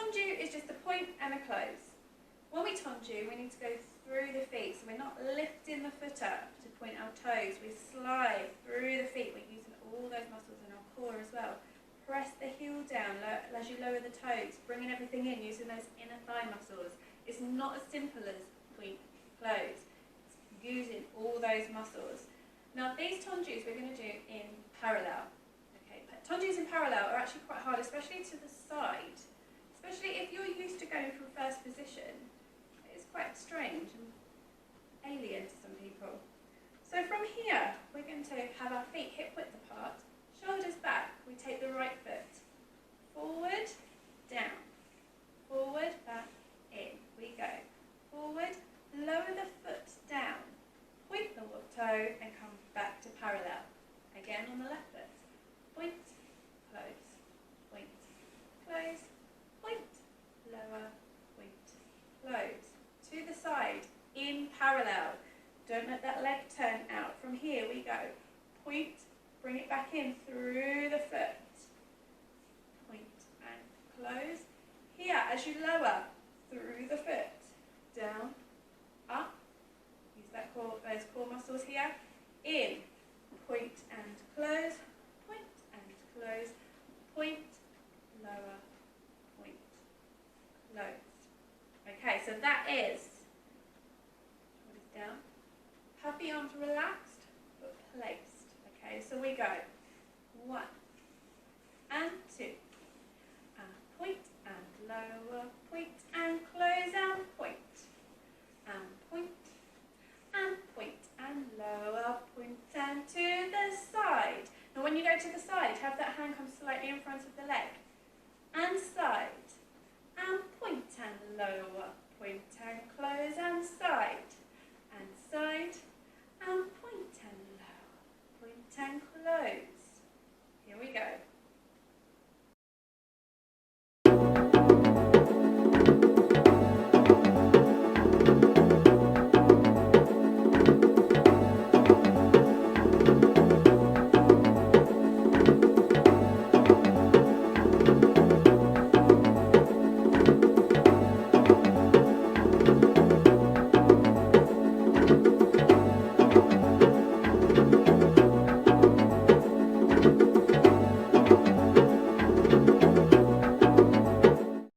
Tendu is just a point and a close. When we Tendu, we need to go through the feet, so we're not lifting the foot up to point our toes. We slide through the feet. We're using all those muscles in our core as well. Press the heel down as you lower the toes, bringing everything in, using those inner thigh muscles. It's not as simple as point, close. It's using all those muscles. Now these Tendus we're going to do in parallel. Okay, Tendus in parallel are actually quite hard, especially to the side. Especially if you're used to going from first position. It's quite strange and alien to some people. So from here, we're going to have our feet hip width apart, shoulders back. We take the right foot forward, down, forward, back, in. We go forward, lower the foot down, point the toe and come back to parallel. Again on the left foot, point, close, point, close, point, lower, point, close. To the side, in parallel. Don't let that leg turn out. From here we go. Point, bring it back in through the foot. Point and close. Here, as you lower, through the foot. Down, up. Use that those core muscles here. In, point and close. Point and close. Point, lower, point, close. Okay, so that is shoulders down. Have the arms relaxed but placed. Okay, so we go 1 and 2 and point and lower, point and close and point and point and point and lower, point and to the side. Now when you go to the side, have that hand come slightly in front of the leg and side and point and lower, point and close and side.